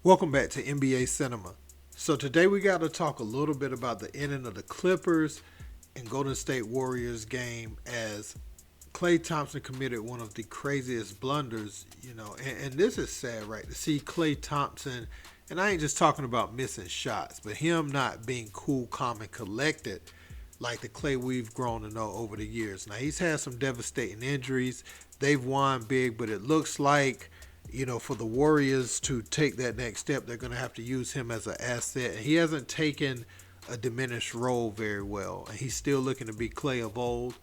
Welcome back to NBA Cinema. So today we got to talk a little bit about the ending of the Clippers and Golden State Warriors game as Klay Thompson committed one of the craziest blunders, and this is sad, right? To see Klay Thompson, and I ain't just talking about missing shots, but him not being cool, calm, and collected like the Klay we've grown to know over the years. Now, he's had some devastating injuries. They've won big, but it looks like for the Warriors to take that next step, they're going to have to use him as an asset. And he hasn't taken a diminished role very well. And he's still looking to be Klay of old.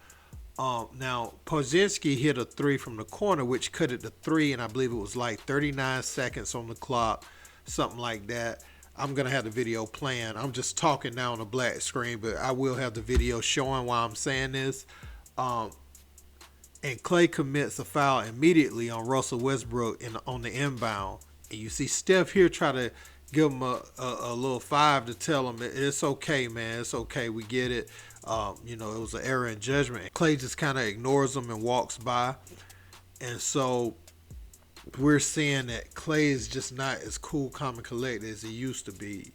Now, Pozinski hit a three from the corner, which cut it to three, and I believe it was like 39 seconds on the clock, something like that. I'm going to have the video playing. I'm just talking now on a black screen, but I will have the video showing while I'm saying this. And Klay commits a foul immediately on Russell Westbrook on the inbound. And you see Steph here try to give him a little five to tell him it's okay, man. It's okay. We get it. It was an error in judgment. Klay just kind of ignores him and walks by. And so we're seeing that Klay is just not as cool, calm, and collected as he used to be.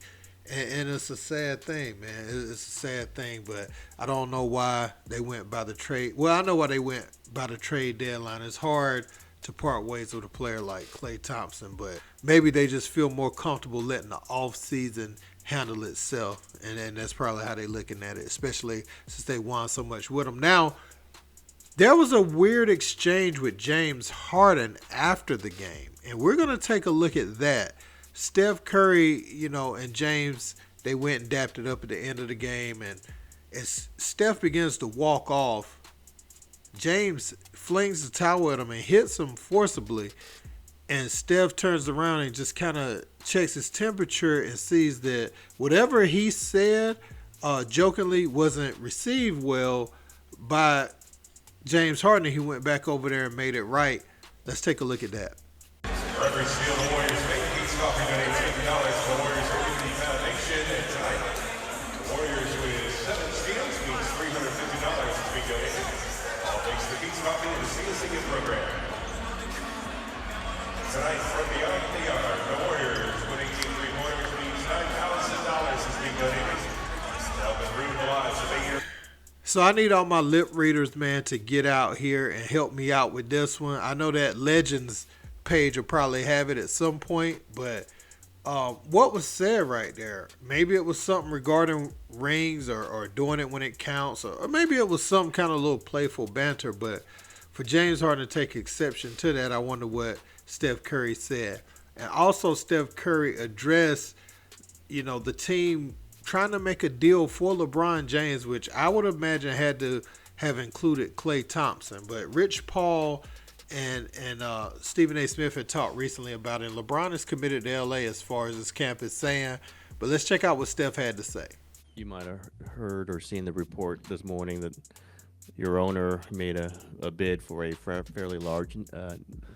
And it's a sad thing, man. It's a sad thing, but I don't know why they went by the trade. Well, I know why they went by the trade deadline. It's hard to part ways with a player like Klay Thompson, but maybe they just feel more comfortable letting the offseason handle itself, and that's probably how they're looking at it, especially since they won so much with him. Now, there was a weird exchange with James Harden after the game, and we're going to take a look at that. Steph Curry, and James, they went and dapped it up at the end of the game. And as Steph begins to walk off, James flings the towel at him and hits him forcibly. And Steph turns around and just kind of checks his temperature and sees that whatever he said jokingly wasn't received well by James Harden. He went back over there and made it right. Let's take a look at that. For every steal the Warriors make, Pete's Coffee donates $50 to the Warriors Community Foundation. And tonight, the Warriors with 7 steals means $350 to be donated. All thanks to Pete's Coffee and the Steal Singing program. Tonight, from beyond the yard, the Warriors with 18 3-pointers means $9,000 is being donated. Help improve the lives of 8 years. So I need all my lip readers, man, to get out here and help me out with this one. I know that Legends page will probably have it at some point, but what was said right there? Maybe it was something regarding rings or doing it when it counts, or maybe it was some kind of little playful banter. But for James Harden to take exception to that, I wonder what Steph Curry said. And also Steph Curry addressed, the team trying to make a deal for LeBron James, which I would imagine had to have included Klay Thompson. But Rich Paul and Stephen A. Smith had talked recently about it. And LeBron is committed to LA as far as his camp is saying. But let's check out what Steph had to say. You might have heard or seen the report this morning that your owner made a bid for a fairly large,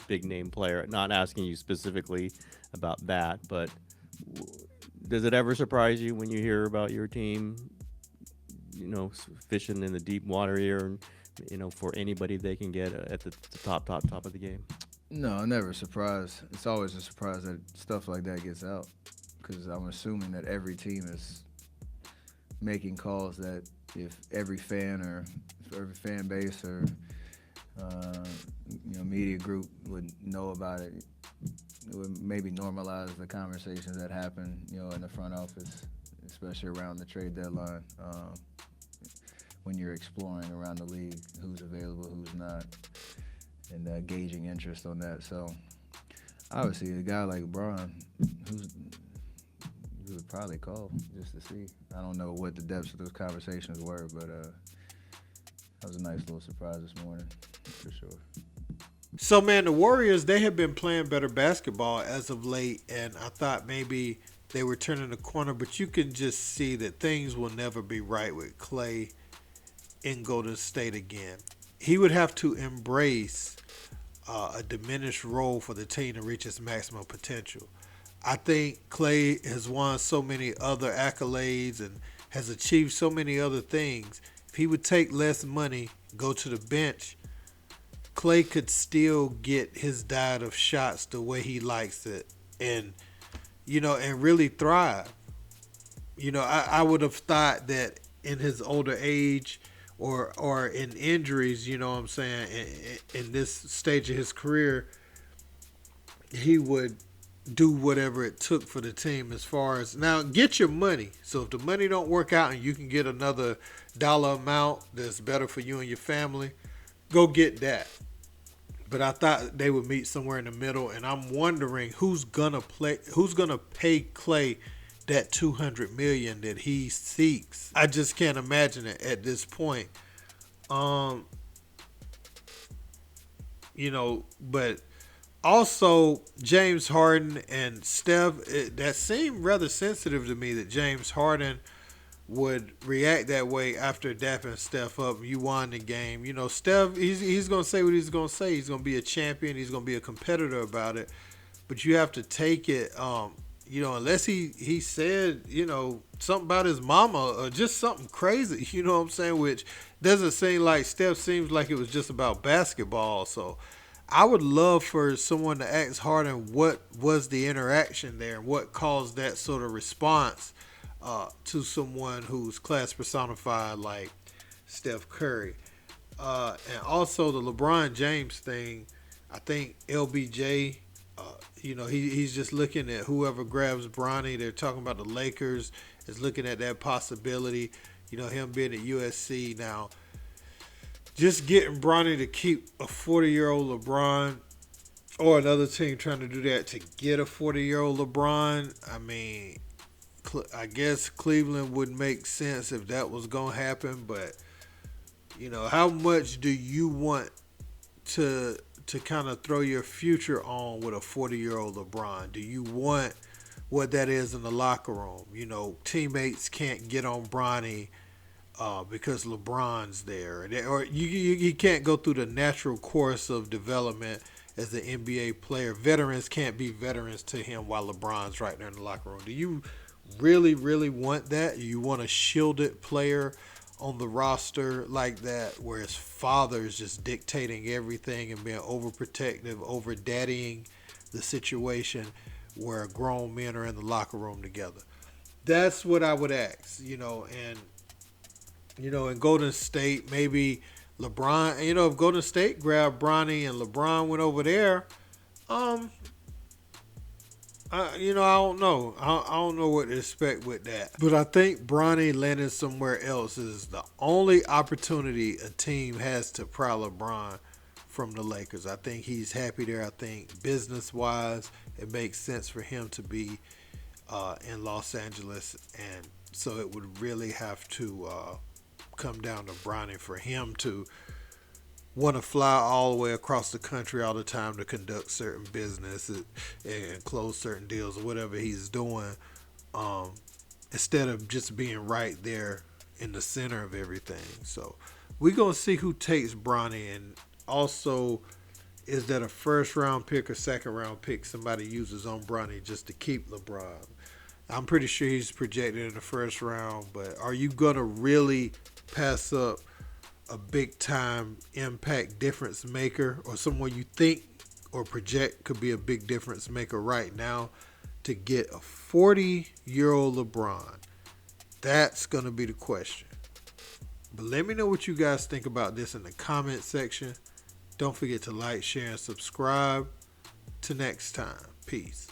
big-name player. Not asking you specifically about that, but does it ever surprise you when you hear about your team, fishing in the deep water here and, for anybody they can get at the top of the game? No, never surprised. It's always a surprise that stuff like that gets out, because I'm assuming that every team is making calls that if every fan or every fan base or media group would know about it, it would maybe normalize the conversations that happen, in the front office, especially around the trade deadline. When you're exploring around the league who's available, who's not, and gauging interest on that. So obviously a guy like LeBron, you would probably call just to see. I don't know what the depths of those conversations were, but that was a nice little surprise this morning, for sure. So, man, the Warriors, they have been playing better basketball as of late, and I thought maybe they were turning the corner, but you can just see that things will never be right with Klay in Golden State again. He would have to embrace a diminished role for the team to reach its maximum potential. I think Klay has won so many other accolades and has achieved so many other things. If he would take less money, go to the bench, Klay could still get his diet of shots the way he likes it. And and really thrive. I would have thought that in his older age or in injuries, you know what I'm saying, in this stage of his career, he would do whatever it took for the team as far as now get your money. So if the money don't work out and you can get another dollar amount that's better for you and your family, go get that. But I thought they would meet somewhere in the middle, and I'm wondering who's gonna pay Klay that $200 million that he seeks. I just can't imagine it at this point. Um, but also James Harden and Steph, that seemed rather sensitive to me that James Harden would react that way after dapping Steph up. You won the game. Steph, he's going to say what he's going to say. He's going to be a champion. He's going to be a competitor about it. But you have to take it, unless he said, something about his mama or just something crazy, you know what I'm saying? Which doesn't seem like Steph, seems like it was just about basketball. So I would love for someone to ask Harden what was the interaction there and what caused that sort of response to someone who's class personified like Steph Curry. And also the LeBron James thing, I think LBJ, he's just looking at whoever grabs Bronny. They're talking about the Lakers is looking at that possibility, him being at USC now. Just getting Bronny to keep a 40-year-old LeBron or another team trying to do that to get a 40-year-old LeBron, I mean, I guess Cleveland would make sense if that was going to happen. But, how much do you want to kind of throw your future on with a 40-year-old LeBron? Do you want what that is in the locker room? Teammates can't get on Bronny because LeBron's there. Or you can't go through the natural course of development as an NBA player. Veterans can't be veterans to him while LeBron's right there in the locker room. Do you really, really want that? You want a shielded player on the roster like that where his father is just dictating everything and being overprotective, over daddying the situation where grown men are in the locker room together? That's what I would ask, and in Golden State, maybe LeBron, if Golden State grabbed Bronny and LeBron went over there, I don't know. I don't know what to expect with that. But I think Bronny landing somewhere else is the only opportunity a team has to pry LeBron from the Lakers. I think he's happy there. I think business-wise, it makes sense for him to be in Los Angeles. And so it would really have to come down to Bronny for him to want to fly all the way across the country all the time to conduct certain business and close certain deals or whatever he's doing, instead of just being right there in the center of everything. So we're going to see who takes Bronny, and also is that a first round pick or second round pick somebody uses on Bronny just to keep LeBron. I'm pretty sure he's projected in the first round, but are you going to really pass up a big-time impact difference maker or someone you think or project could be a big difference maker right now to get a 40-year-old LeBron? That's going to be the question. But let me know what you guys think about this in the comment section. Don't forget to like, share, and subscribe. Till next time. Peace.